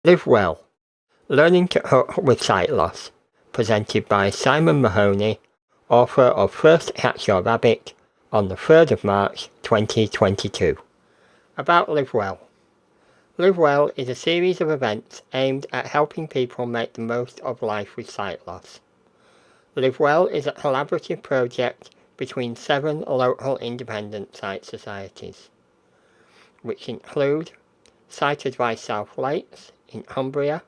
Live Well, Learning to Cook with Sight Loss, presented by Simon Mahoney, author of First Catch Your Rabbit, on the 3rd of March 2022. About Live Well. Live Well is a series of events aimed at helping people make the most of life with sight loss. Live Well is a collaborative project between 7 local independent sight societies, which include Sight Advice South Lakes in Cumbria,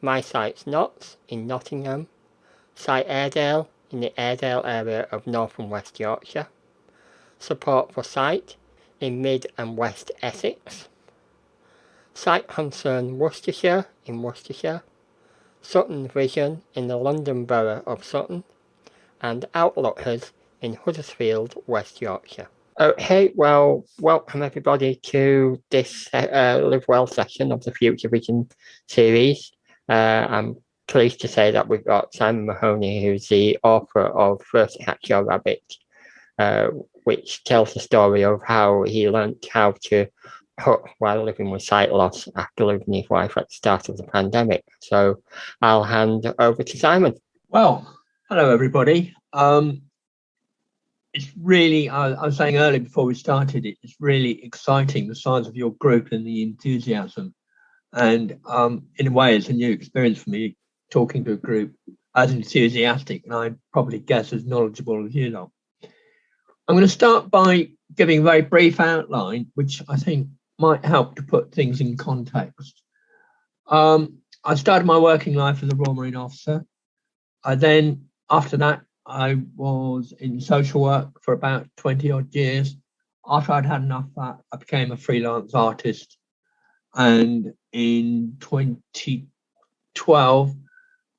My Sight's Knots in Nottingham, Sight Airedale in the Airedale area of North and West Yorkshire, Support for Sight in Mid and West Essex, Sight Concern Worcestershire in Worcestershire, Sutton Vision in the London Borough of Sutton, and Outlookers in Huddersfield, West Yorkshire. Okay, well, welcome everybody to this Live Well session of the Future Vision series. I'm pleased to say that we've got Simon Mahoney, who's the author of First Catch Your Rabbit, which tells the story of how he learnt how to cook while living with sight loss after losing his wife at the start of the pandemic. So I'll hand over to Simon. Well, hello everybody. It's really, I was saying earlier before we started, it's really exciting, the size of your group and the enthusiasm. And in a way, it's a new experience for me, talking to a group as enthusiastic and I probably guess as knowledgeable as you know. I'm going to start by giving a very brief outline, which I think might help to put things in context. I started my working life as a Royal Marine officer. After that, I was in social work for about 20 odd years. After I'd had enough of that, I became a freelance artist. And in 2012,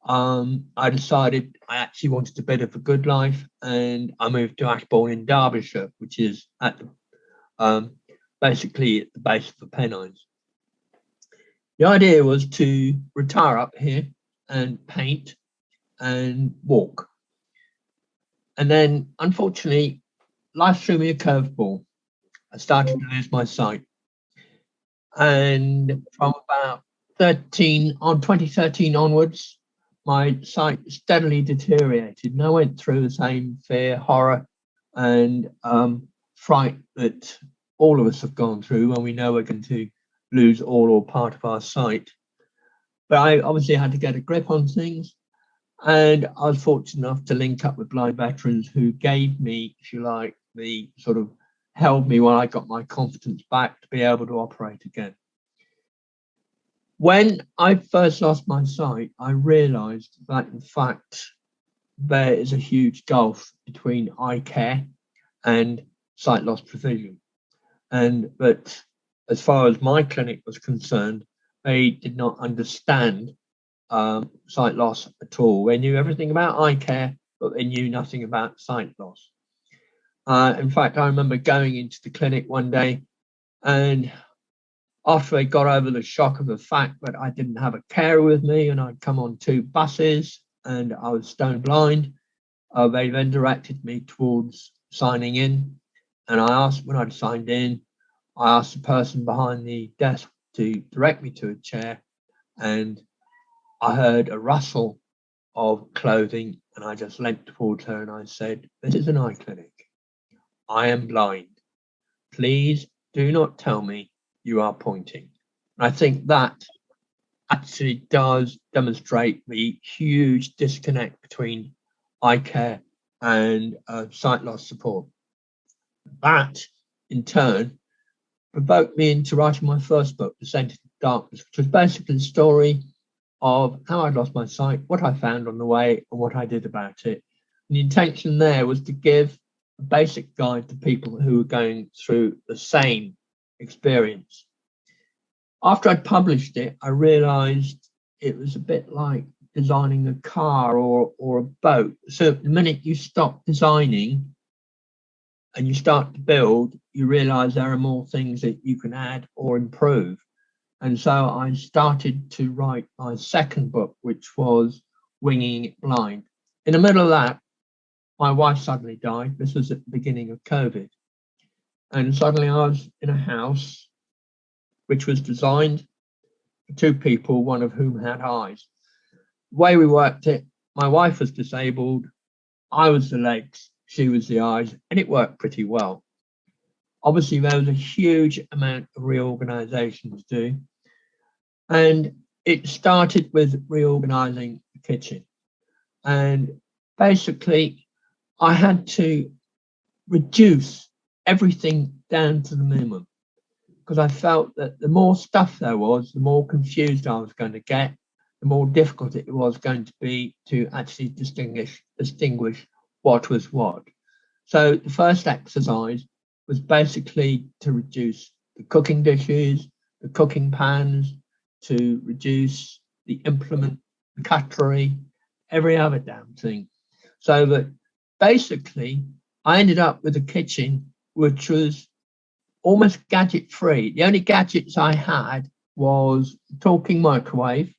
I decided I actually wanted a bit of a good life, and I moved to Ashbourne in Derbyshire, which is at the, basically at the base of the Pennines. The idea was to retire up here and paint and walk. And then, unfortunately, life threw me a curveball. I started to lose my sight. And from about 2013 onwards, my sight steadily deteriorated. And I went through the same fear, horror, and fright that all of us have gone through when we know we're going to lose all or part of our sight. But I obviously had to get a grip on things. And I was fortunate enough to link up with blind veterans who gave me, if you like, the sort of held me while I got my confidence back to be able to operate again. When I first lost my sight, I realized that, in fact, there is a huge gulf between eye care and sight loss provision. And that as far as my clinic was concerned, they did not understand sight loss at all. They knew everything about eye care, but they knew nothing about sight loss. In fact, I remember going into the clinic one day, and after they got over the shock of the fact that I didn't have a carer with me and I'd come on 2 buses and I was stone blind, they then directed me towards signing in. And I asked, when I'd signed in, I asked the person behind the desk to direct me to a chair, and I heard a rustle of clothing, and I just leant towards her and I said, "This is an eye clinic. I am blind. Please do not tell me you are pointing." And I think that actually does demonstrate the huge disconnect between eye care and sight loss support. That, in turn, provoked me into writing my first book, Descent into Darkness, which was basically the story of how I lost my sight, what I found on the way, and what I did about it. And the intention there was to give a basic guide to people who were going through the same experience. After I'd published it, I realized it was a bit like designing a car or a boat. So the minute you stop designing and you start to build, you realize there are more things that you can add or improve. And so I started to write my second book, which was Winging It Blind. In the middle of that, my wife suddenly died. This was at the beginning of COVID. And suddenly I was in a house which was designed two people, one of whom had eyes. The way we worked it, my wife was disabled, I was the legs, she was the eyes, and it worked pretty well. Obviously, there was a huge amount of reorganisation to do, and it started with reorganising the kitchen. And basically, I had to reduce everything down to the minimum because I felt that the more stuff there was, the more confused I was going to get, the more difficult it was going to be to actually distinguish what was what. So the first exercise was basically to reduce the cooking dishes, the cooking pans, to reduce the implement, the cutlery, every other damn thing. So that basically I ended up with a kitchen which was almost gadget free. The only gadgets I had was the talking microwave.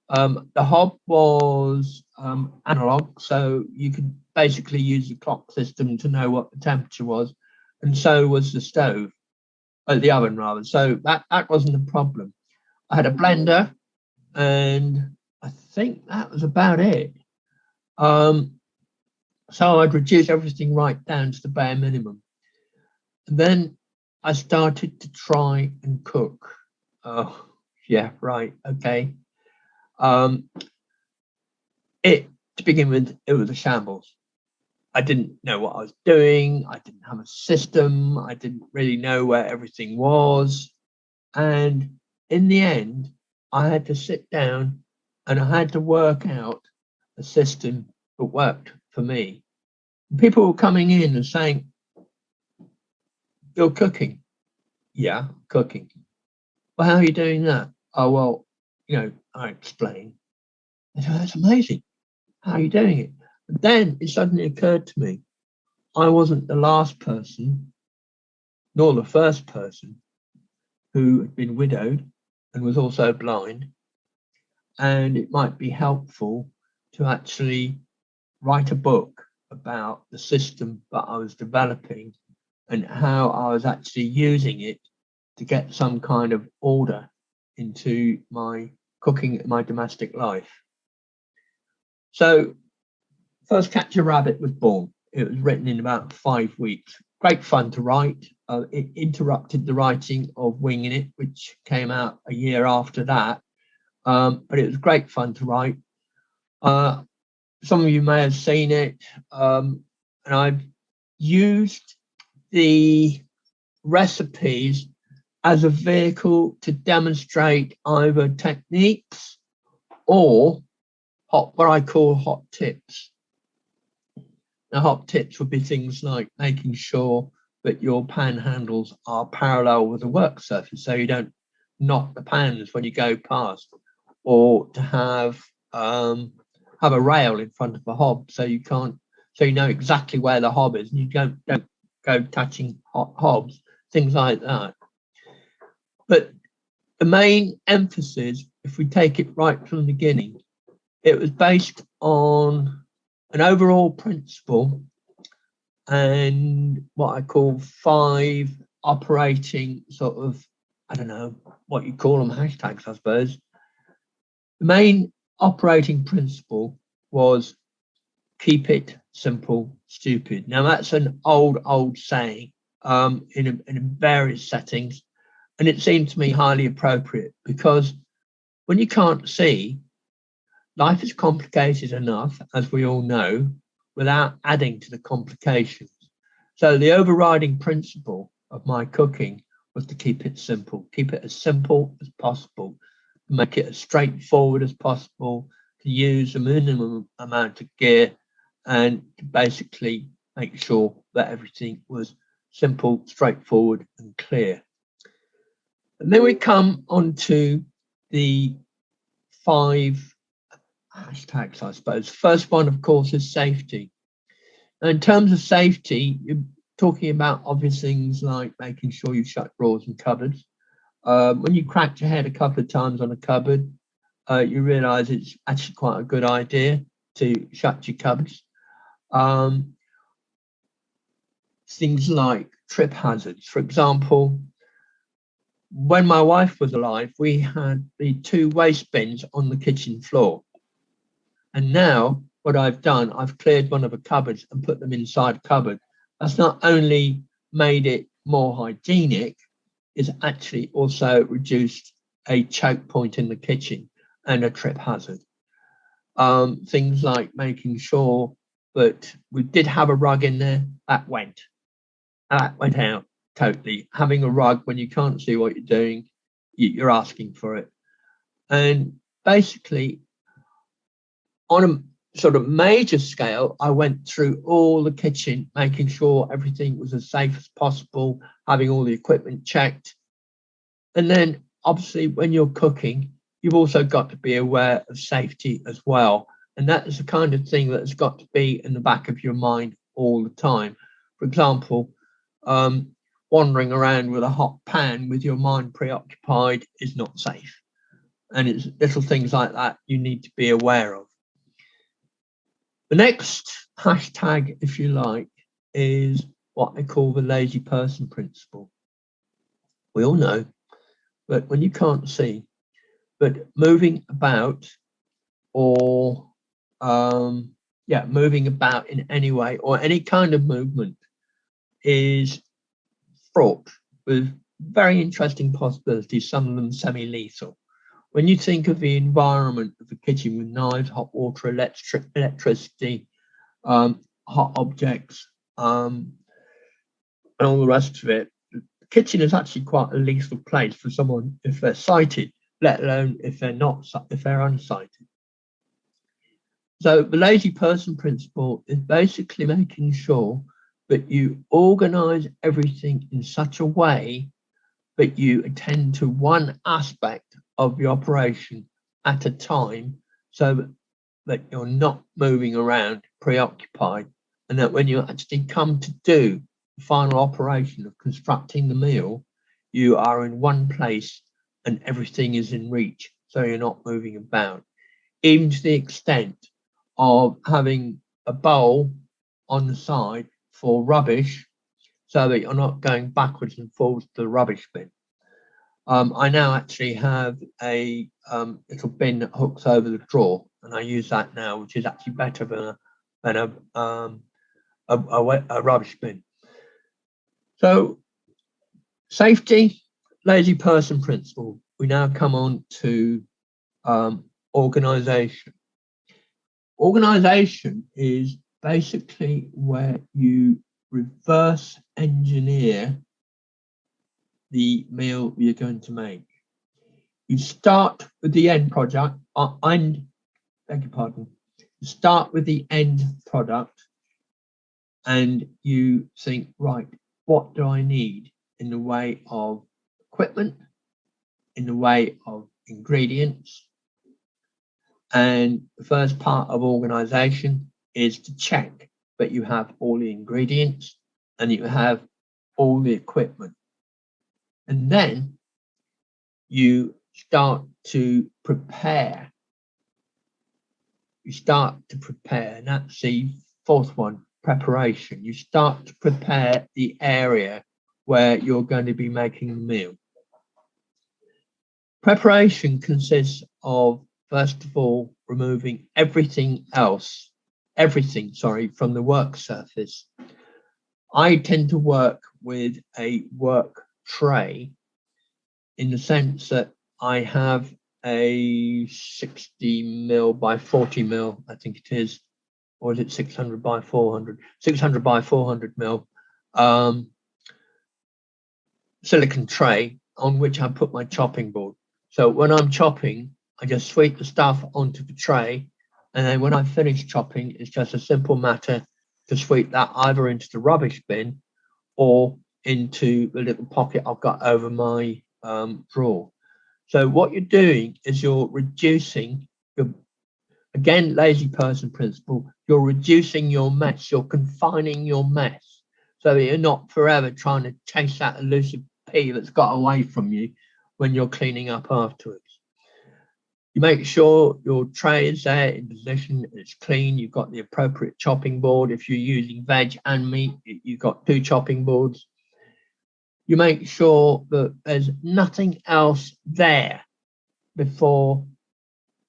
The hob was analog, so you could basically use the clock system to know what the temperature was, and so was the stove, the oven rather. So that wasn't a problem. I had a blender, and I think that was about it. So I'd reduce everything right down to the bare minimum. And then I started to try and cook. Oh, yeah, right, okay. To begin with, it was a shambles. I didn't know what I was doing. I didn't have a system. I didn't really know where everything was. And in the end, I had to sit down and I had to work out a system that worked for me. People were coming in and saying, "You're cooking." Yeah, cooking. Well, how are you doing that? Oh, well, I explained. I said, that's amazing. How are you doing it? But then it suddenly occurred to me, I wasn't the last person, nor the first person who had been widowed and was also blind. And it might be helpful to actually write a book about the system that I was developing and how I was actually using it to get some kind of order into my cooking, my domestic life. So, First Catch a Rabbit was born. It was written in about 5 weeks. Great fun to write. It interrupted the writing of Winging It, which came out a year after that. But it was great fun to write. Some of you may have seen it, and I've used the recipes as a vehicle to demonstrate either techniques or what I call hot tips. Now, hot tips would be things like making sure that your pan handles are parallel with the work surface, so you don't knock the pans when you go past, or to have a rail in front of the hob so you know exactly where the hob is and you don't go touching hobs, things like that. But the main emphasis, if we take it right from the beginning, it was based on an overall principle and what I call 5 operating sort of, I don't know what you call them, hashtags, I suppose. The main operating principle was keep it simple, stupid. Now that's an old saying in various settings, and it seemed to me highly appropriate because when you can't see, life is complicated enough, as we all know, without adding to the complications. So the overriding principle of my cooking was to keep it simple, keep it as simple as possible, make it as straightforward as possible, to use a minimum amount of gear, and to basically make sure that everything was simple, straightforward, and clear. And then we come on to the 5 hashtags, I suppose. First one, of course, is safety. Now, in terms of safety, you're talking about obvious things like making sure you shut drawers and cupboards. When you cracked your head a couple of times on a cupboard, you realise it's actually quite a good idea to shut your cupboards. Things like trip hazards, for example, when my wife was alive, we had the 2 waste bins on the kitchen floor. And now what I've done, I've cleared one of the cupboards and put them inside a cupboard. That's not only made it more hygienic, it's actually also reduced a choke point in the kitchen and a trip hazard. Things like making sure that we did have a rug in there, that went out totally. Having a rug when you can't see what you're doing, you're asking for it. And basically, on a sort of major scale, I went through all the kitchen, making sure everything was as safe as possible, having all the equipment checked. And then obviously when you're cooking, you've also got to be aware of safety as well. And that is the kind of thing that has got to be in the back of your mind all the time. For example, wandering around with a hot pan with your mind preoccupied is not safe. And it's little things like that you need to be aware of. The next hashtag, if you like, is what I call the lazy person principle. We all know that when you can't see, but moving about or moving about in any way or any kind of movement is fraught with very interesting possibilities, some of them semi-lethal. When you think of the environment of the kitchen with knives, hot water, electricity, hot objects, and all the rest of it, the kitchen is actually quite a lethal place for someone if they're sighted, let alone if they're unsighted. So the lazy person principle is basically making sure that you organize everything in such a way that you attend to one aspect of the operation at a time, so that you're not moving around preoccupied, and that when you actually come to do the final operation of constructing the meal, you are in one place and everything is in reach, so you're not moving about, even to the extent of having a bowl on the side for rubbish so that you're not going backwards and forwards to the rubbish bin. I now actually have a little bin that hooks over the drawer, and I use that now, which is actually better than a rubbish bin. So, safety, lazy person principle. We now come on to organisation. Organisation is basically where you reverse engineer the meal you're going to make. You start with the end product, you start with the end product, and you think, right, what do I need in the way of equipment, in the way of ingredients? And the first part of organisation is to check that you have all the ingredients and you have all the equipment. And then you start to prepare. And that's the fourth one, preparation. You start to prepare the area where you're going to be making the meal. Preparation consists of, first of all, removing everything from the work surface. I tend to work with a work tray in the sense that I have a 60 mil by 40 mil, I think it is, or is it 600 by 400? 600 by 400 mil silicon tray on which I put my chopping board. So when I'm chopping, I just sweep the stuff onto the tray, and then when I finish chopping, it's just a simple matter to sweep that either into the rubbish bin or into the little pocket I've got over my drawer. So what you're doing is you're reducing again, lazy person principle, you're reducing your mess, you're confining your mess so that you're not forever trying to chase that elusive pea that's got away from you when you're cleaning up afterwards. You make sure your tray is there in position, it's clean, you've got the appropriate chopping board. If you're using veg and meat, you've got 2 chopping boards. you make sure that there's nothing else there before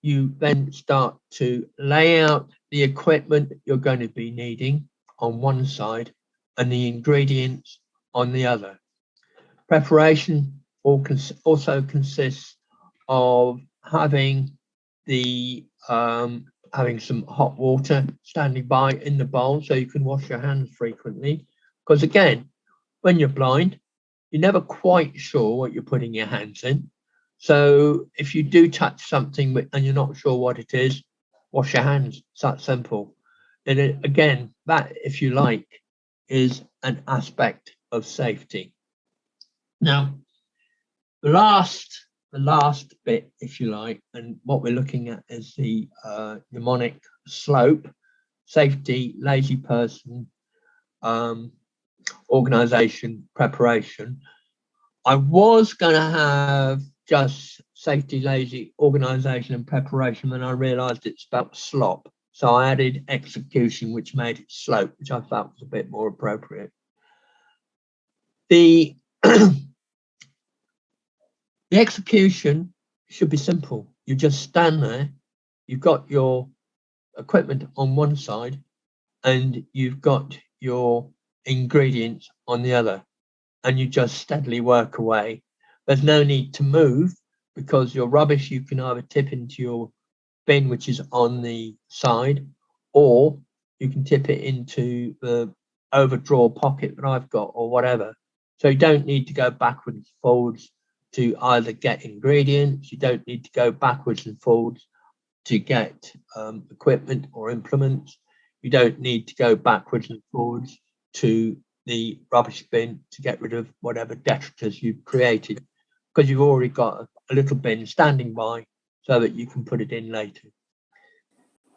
you then start to lay out the equipment that you're going to be needing on one side and the ingredients on the other. Preparation also consists of having having some hot water standing by in the bowl so you can wash your hands frequently. Because again, when you're blind, you're never quite sure what you're putting your hands in. So if you do touch something and you're not sure what it is, wash your hands. It's that simple. And again, that, if you like, is an aspect of safety. Now, the last bit, if you like, and what we're looking at is the mnemonic slope: safety, lazy person, organisation, preparation. I was going to have just safety, lazy, organisation, and preparation, and I realised it's about slop. So I added execution, which made it slope, which I felt was a bit more appropriate. The The execution should be simple. You just stand there, you've got your equipment on one side, and you've got your ingredients on the other, and you just steadily work away. There's no need to move because your rubbish you can either tip into your bin, which is on the side, or you can tip it into the overdraw pocket that I've got or whatever. So you don't need to go backwards and forwards to either get ingredients. You don't need to go backwards and forwards to get equipment or implements. You don't need to go backwards and forwards to the rubbish bin to get rid of whatever detritus you've created, because you've already got a little bin standing by so that you can put it in later.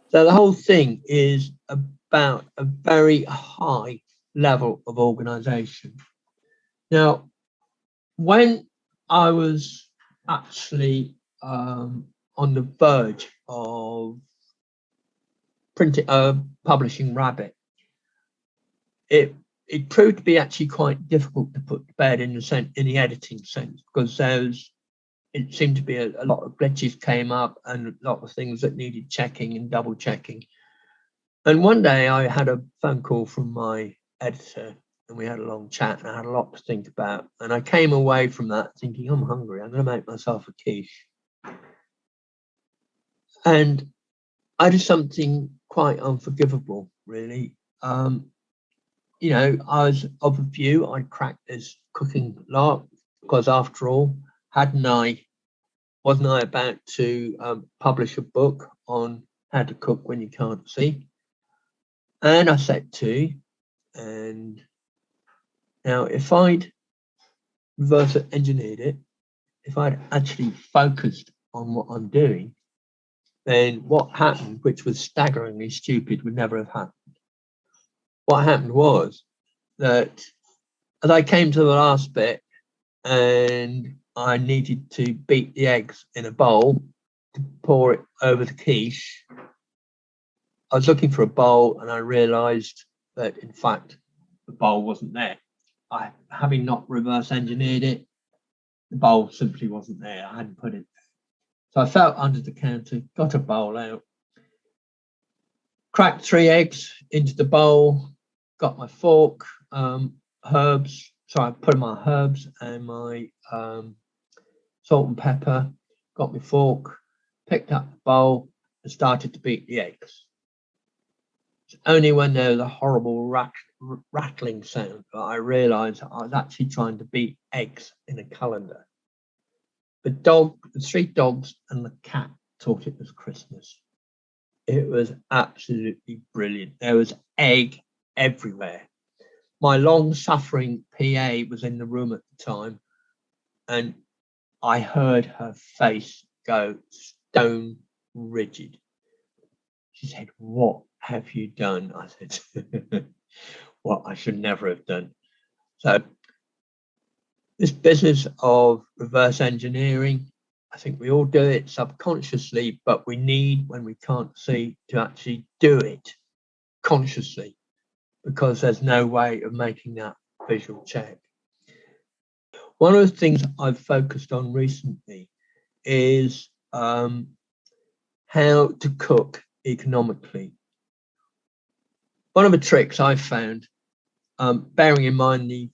So the whole thing is about a very high level of organisation. Now, when I was actually on the verge of publishing Rabbit, it proved to be actually quite difficult to put to bed in the editing sense, because it seemed to be a lot of glitches came up and a lot of things that needed checking and double checking. And one day I had a phone call from my editor, and we had a long chat, and I had a lot to think about. And I came away from that thinking, I'm hungry, I'm going to make myself a quiche. And I did something quite unforgivable, really. You know, I was of the view I'd cracked this cooking lark, because after all, wasn't I about to publish a book on how to cook when you can't see? And I set to, and now if I'd reverse engineered it, if I'd actually focused on what I'm doing, then what happened, which was staggeringly stupid, would never have happened. What happened was that as I came to the last bit and I needed to beat the eggs in a bowl to pour it over the quiche, I was looking for a bowl and I realised that, in fact, the bowl wasn't there. Having not reverse engineered it, the bowl simply wasn't there. I hadn't put it there. So I felt under the counter, got a bowl out, cracked 3 eggs into the bowl, got my fork, herbs. So I put my herbs and my salt and pepper, got my fork, picked up the bowl and started to beat the eggs. It's only when there was a horrible rattling sound that I realised I was actually trying to beat eggs in a colander. The 3 dogs and the cat thought it was Christmas. It was absolutely brilliant. There was egg everywhere. My long-suffering PA was in the room at the time, and I heard her face go stone rigid. She said, "What have you done?" I said, "What I should never have done." So this business of reverse engineering, I think we all do it subconsciously, but we need, when we can't see, to actually do it consciously, because there's no way of making that visual check. One of the things I've focused on recently is how to cook economically. One of the tricks I've found, bearing in mind the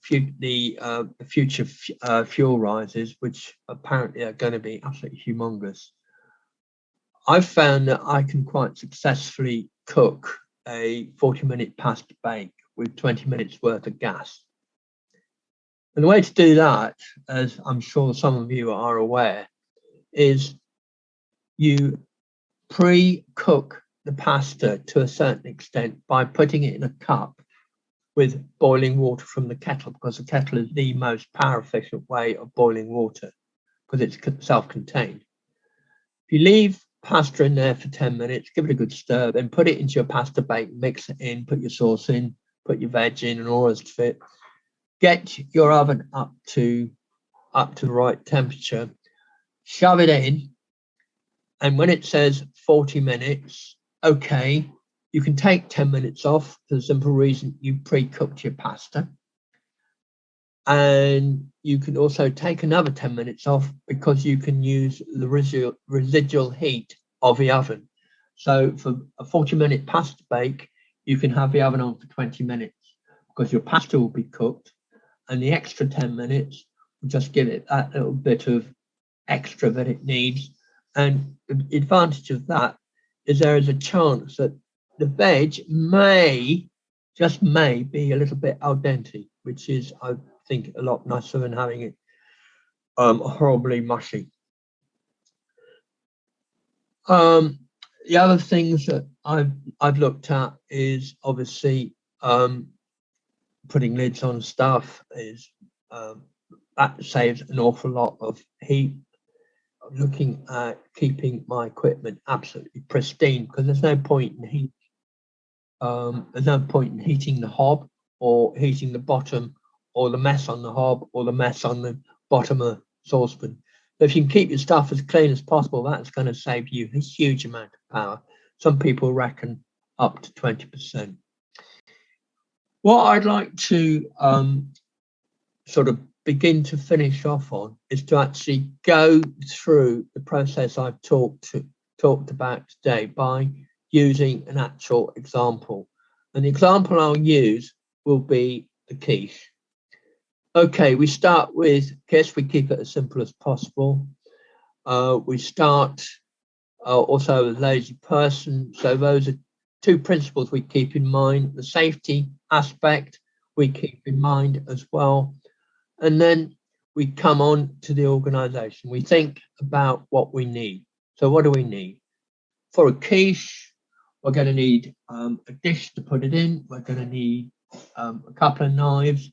future fuel rises, which apparently are going to be absolutely humongous, I've found that I can quite successfully cook a 40-minute pasta bake with 20 minutes worth of gas. And the way to do that, as I'm sure some of you are aware, is you pre-cook the pasta to a certain extent by putting it in a cup with boiling water from the kettle, because the kettle is the most power efficient way of boiling water because it's self-contained. If you leave pasta in there for 10 minutes, give it a good stir, then put it into your pasta bake, mix it in, put your sauce in, put your veg in and all the rest of it. Get your oven up to the right temperature, shove it in, and when it says 40 minutes, okay, you can take 10 minutes off for the simple reason you pre-cooked your pasta. And you can also take another 10 minutes off because you can use the residual heat of the oven. So for a 40-minute pasta bake, you can have the oven on for 20 minutes because your pasta will be cooked, and the extra 10 minutes will just give it that little bit of extra that it needs. And the advantage of that is there is a chance that the veg just may be a little bit al dente, which is, I think, a lot nicer than having it horribly mushy. The other things that I've looked at is obviously putting lids on stuff is that saves an awful lot of heat. Looking at keeping my equipment absolutely pristine, because there's no point in heating the hob or heating the bottom, or the mess on the hob or the mess on the bottom of the saucepan. But if you can keep your stuff as clean as possible, that's going to save you a huge amount of power. Some people reckon up to 20%. What I'd like to sort of begin to finish off on is to actually go through the process I've talked about today by using an actual example. And the example I'll use will be the quiche. Okay, we start with quiche. We keep it as simple as possible. We start also with lazy person. So those are two principles we keep in mind. The safety aspect we keep in mind as well. And then we come on to the organisation. We think about what we need. So what do we need? For a quiche, we're going to need a dish to put it in. We're going to need a couple of knives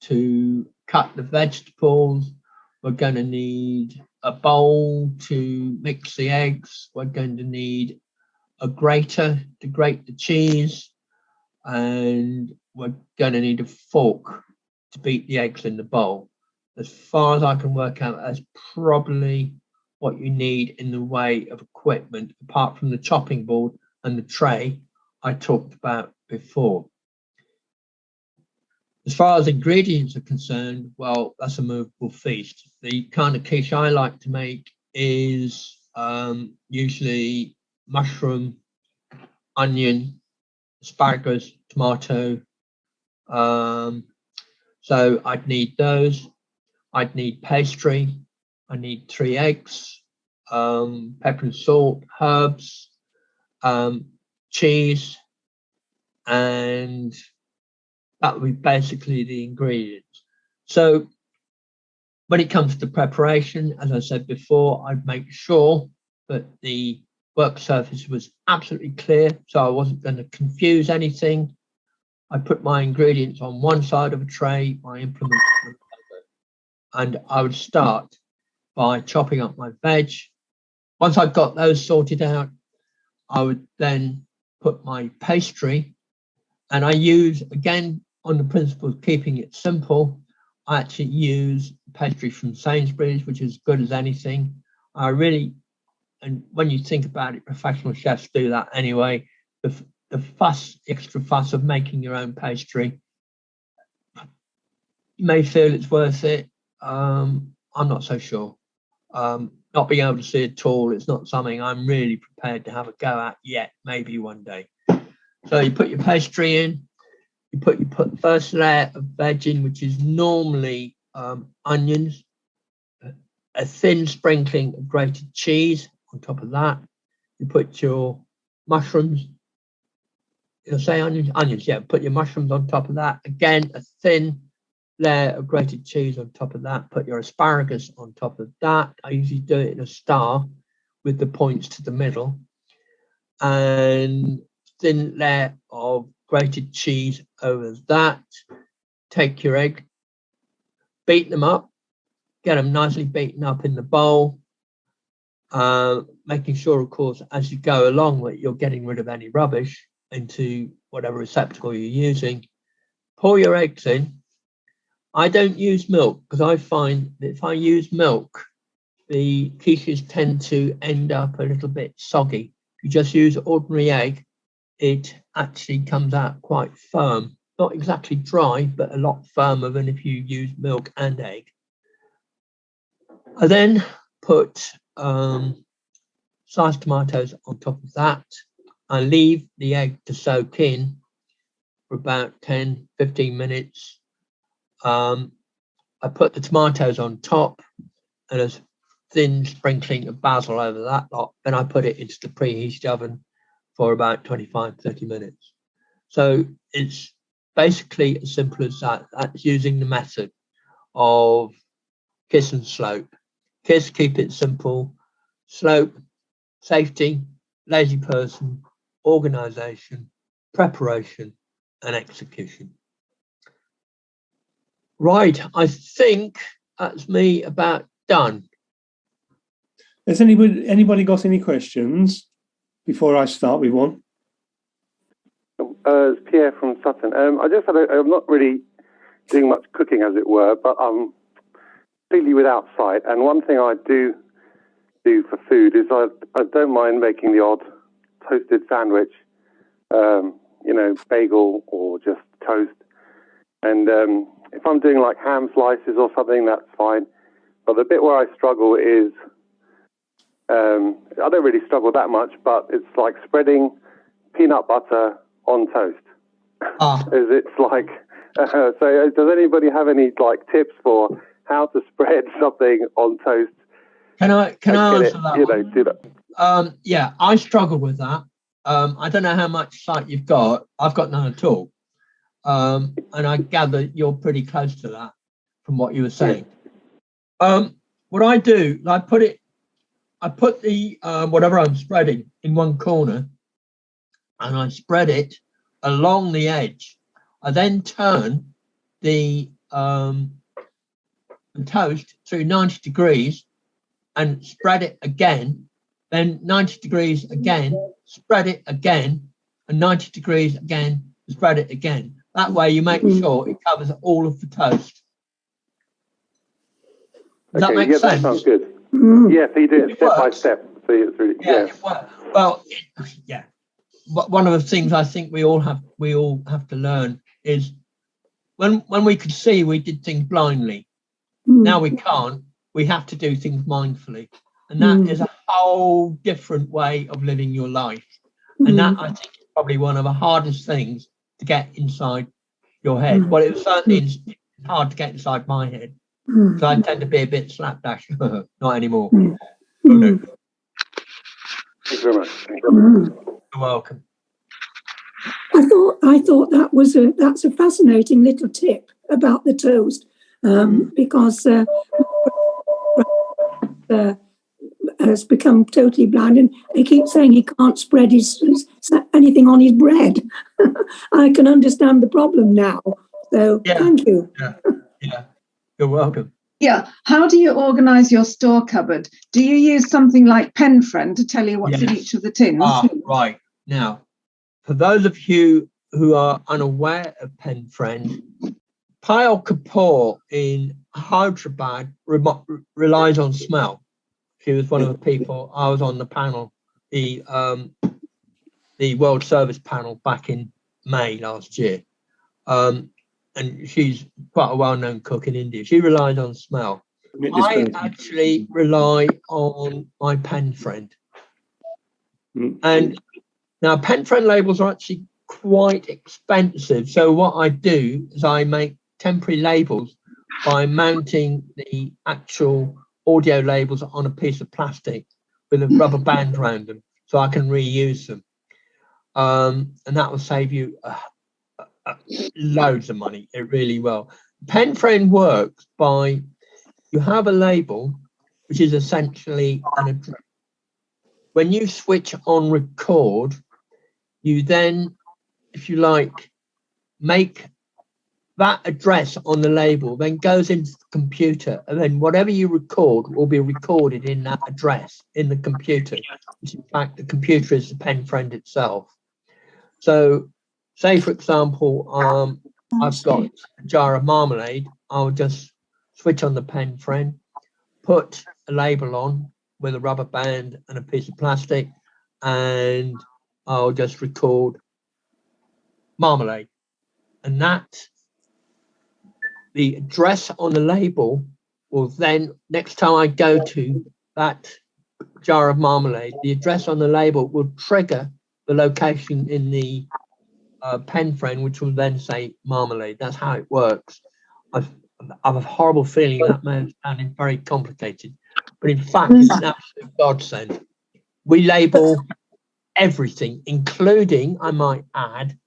to cut the vegetables. We're going to need a bowl to mix the eggs. We're going to need a grater to grate the cheese. And we're going to need a fork to beat the eggs in the bowl. As far as I can work out, that's probably what you need in the way of equipment, apart from the chopping board and the tray I talked about before. As far as ingredients are concerned, well, that's a movable feast. The kind of quiche I like to make is usually mushroom, onion, asparagus, tomato. So I'd need those. I'd need pastry. I need 3 eggs, pepper and salt, herbs, cheese, and that would be basically the ingredients. So when it comes to preparation, as I said before, I'd make sure that the work surface was absolutely clear, so I wasn't going to confuse anything. I put my ingredients on one side of a tray, my implements on the other, and I would start by chopping up my veg. Once I've got those sorted out, I would then put my pastry, and I use, again, on the principle of keeping it simple, I actually use pastry from Sainsbury's, which is good as anything. And when you think about it, professional chefs do that anyway. The extra fuss of making your own pastry, you may feel it's worth it. I'm not so sure. Not being able to see at all, it's not something I'm really prepared to have a go at yet, maybe one day. So you put your pastry in, you put the first layer of veg in, which is normally onions, a thin sprinkling of grated cheese on top of that. You put your mushrooms, you'll say onions, yeah, put your mushrooms on top of that. Again, a thin layer of grated cheese on top of that. Put your asparagus on top of that. I usually do it in a star with the points to the middle. And thin layer of grated cheese over that. Take your egg, beat them up, get them nicely beaten up in the bowl, making sure, of course, as you go along that you're getting rid of any rubbish into whatever receptacle you're using. Pour your eggs in. I don't use milk because I find that if I use milk, the quiches tend to end up a little bit soggy. If you just use ordinary egg, it actually comes out quite firm. Not exactly dry, but a lot firmer than if you use milk and egg. I then put sliced tomatoes on top of that. I leave the egg to soak in for about 10-15 minutes. I put the tomatoes on top and a thin sprinkling of basil over that lot. Then I put it into the preheated oven for about 25-30 minutes. So it's basically as simple as that. That's using the method of kiss and slope. Kiss, keep it simple. Slope, safety, lazy person, organisation, preparation, and execution. Right, I think that's me about done. Has anybody got any questions before I start with one? It's Pierre from Sutton. I just had I'm not really doing much cooking, as it were, but I'm completely without sight. And one thing I do for food is I don't mind making the odd toasted sandwich, bagel or just toast. And if I'm doing like ham slices or something, that's fine. But the bit where I struggle is, I don't really struggle that much, but it's like spreading peanut butter on toast. It's like, so does anybody have any like tips for how to spread something on toast? Can I answer that? Do that. Yeah, I struggle with that. I don't know how much sight you've got. I've got none at all. And I gather you're pretty close to that from what you were saying. What I do, I put the whatever I'm spreading in one corner, and I spread it along the edge. I then turn the toast through 90 degrees and spread it again, then 90 degrees again, spread it again, and 90 degrees again, spread it again. That way you make sure it covers all of the toast. Does that make sense? That sounds good. Yeah, so you do it step by step. So it's really, One of the things I think we all have to learn is when we could see, we did things blindly. Now we can't. We have to do things mindfully, and that is a whole different way of living your life. And that, I think, is probably one of the hardest things to get inside your head. Well, it certainly hard to get inside my head. So I tend to be a bit slapdash. Not anymore. No. Thank you very much. You're welcome. I thought that's a fascinating little tip about the toast, because has become totally blind, and he keeps saying he can't spread anything on his bread. I can understand the problem now. So thank you. Yeah, you're welcome. Yeah. How do you organise your store cupboard? Do you use something like Penfriend to tell you what's in each of the tins? Right. Now, for those of you who are unaware of Penfriend, Payal Kapoor in Hyderabad relies on smell. She was one of the people. I was on the panel, the World Service panel back in May last year. and she's quite a well-known cook in India. She relies on smell. I actually rely on my pen friend. And now pen friend labels are actually quite expensive. So what I do is I make temporary labels by mounting the actual audio labels on a piece of plastic with a rubber band around them, so I can reuse them. And that will save you loads of money. It really will. Pen friend works by, you have a label, which is essentially an address. When you switch on record, you then, if you like, make that address on the label, then goes into the computer, and then whatever you record will be recorded in that address in the computer, which in fact the computer is the pen friend itself. So say, for example, I've got a jar of marmalade. I'll just switch on the pen friend, put a label on with a rubber band and a piece of plastic, and I'll just record marmalade. And that, the address on the label will then, next time I go to that jar of marmalade, the address on the label will trigger the location in the pen friend, which will then say marmalade. That's how it works. I have a horrible feeling that may have sounded very complicated, but in fact, it's an absolute godsend. We label everything, including, I might add,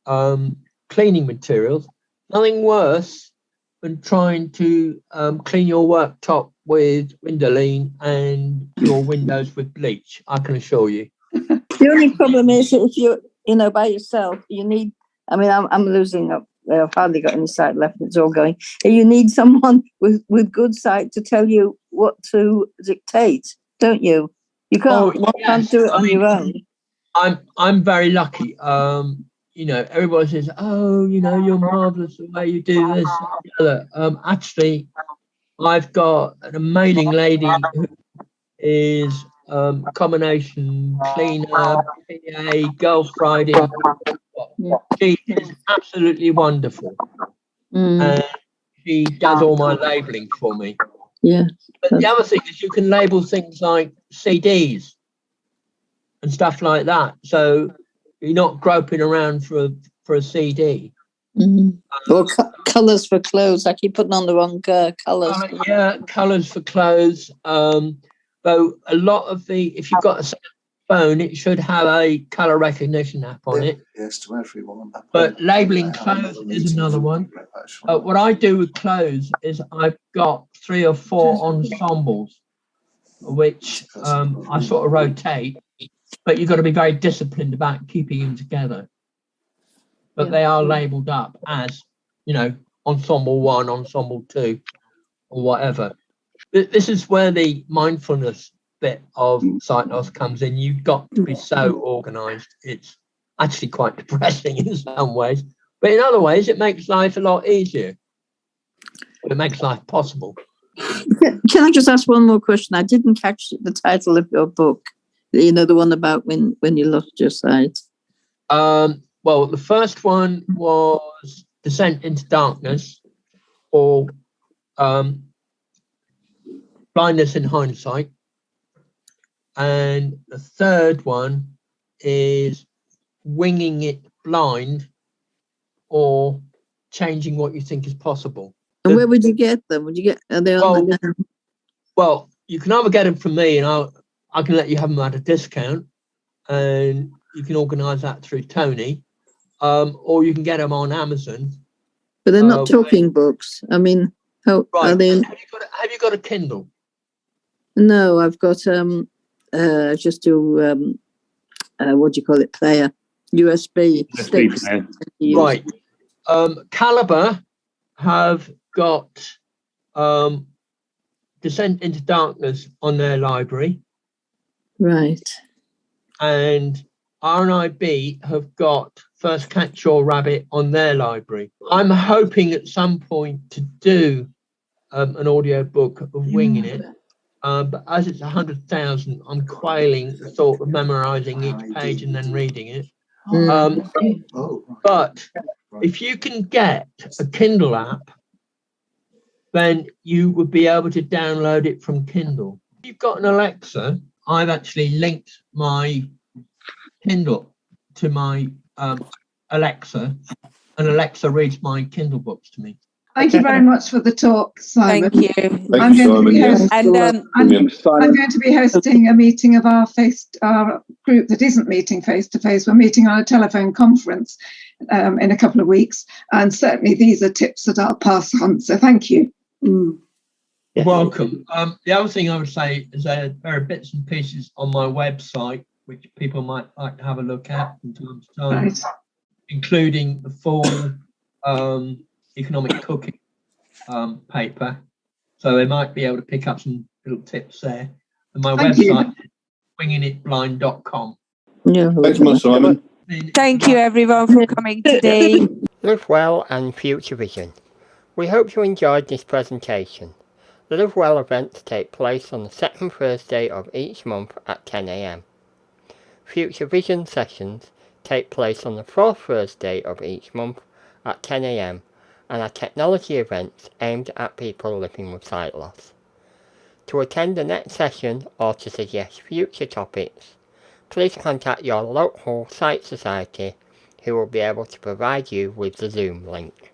cleaning materials. Nothing worse than trying to clean your worktop with Windolene and your windows with bleach, I can assure you. The only problem is if you're, by yourself, you need, I'm losing up. I've hardly got any sight left. It's all going. You need someone with good sight to tell you what to dictate, don't you? You can't. Can't do it on your own. I'm very lucky. Everybody says, "Oh, you're marvelous the way you do this." Actually, I've got an amazing lady who is a combination cleaner, PA, Girl Friday. She is absolutely wonderful. And she does all my labeling for me. Yeah. But the other thing is you can label things like CDs and stuff like that. So you're not groping around for a CD. Or colours for clothes. I keep putting on the wrong colours. Yeah, colours for clothes. Though a lot of if you've got a phone, it should have a colour recognition app on it. Yes, to everyone. But labelling clothes is another one. What I do with clothes is I've got 3 or 4 ensembles, which I sort of rotate, but you've got to be very disciplined about keeping them together. But they are labelled up as, ensemble 1, ensemble 2, or whatever. This is where the mindfulness bit of sight loss comes in. You've got to be so organised. It's actually quite depressing in some ways, but in other ways, it makes life a lot easier. It makes life possible. Can I just ask one more question? I didn't catch the title of your book. The one about when you lost your sight. Well, the first one was Descent into Darkness, or Blindness in Hindsight. And the third one is Winging It Blind, or Changing What You Think Is Possible. And where would you get them? Are they on the... Well, you can either get them from me, and I can let you have them at a discount, and you can organise that through Tony, or you can get them on Amazon. But they're not talking books. How are they? Have you got a Kindle? No, I've got just do what do you call it? Player, USB sticks. Right. Calibre have got Descent into Darkness on their library. Right. And RNIB have got First Catch Your Rabbit on their library. I'm hoping at some point to do an audio book of Winging It. But as it's 100,000, I'm quailing the thought of memorising each page and then reading it. But If you can get a Kindle app, then you would be able to download it from Kindle. If you've got an Alexa, I've actually linked my Kindle to my Alexa, and Alexa reads my Kindle books to me. Thank you very much for the talk, Simon. Thank you. I'm going to be And I'm going to be hosting a meeting of our group that isn't meeting face to face. We're meeting on a telephone conference in a couple of weeks, and certainly these are tips that I'll pass on. So thank you. Welcome. The other thing I would say is there are bits and pieces on my website which people might like to have a look at from time to time, Right. including the full economic cooking paper. So they might be able to pick up some little tips there. And my website is wingingitblind.com. Yeah. Thanks much, Simon. thank you everyone for coming today. Live Well and Future Vision. We hope you enjoyed this presentation. The Live Well events take place on the second Thursday of each month at 10 AM. Future Vision sessions take place on the fourth Thursday of each month at 10 AM and are technology events aimed at people living with sight loss. To attend the next session or to suggest future topics, please contact your local Sight Society, who will be able to provide you with the Zoom link.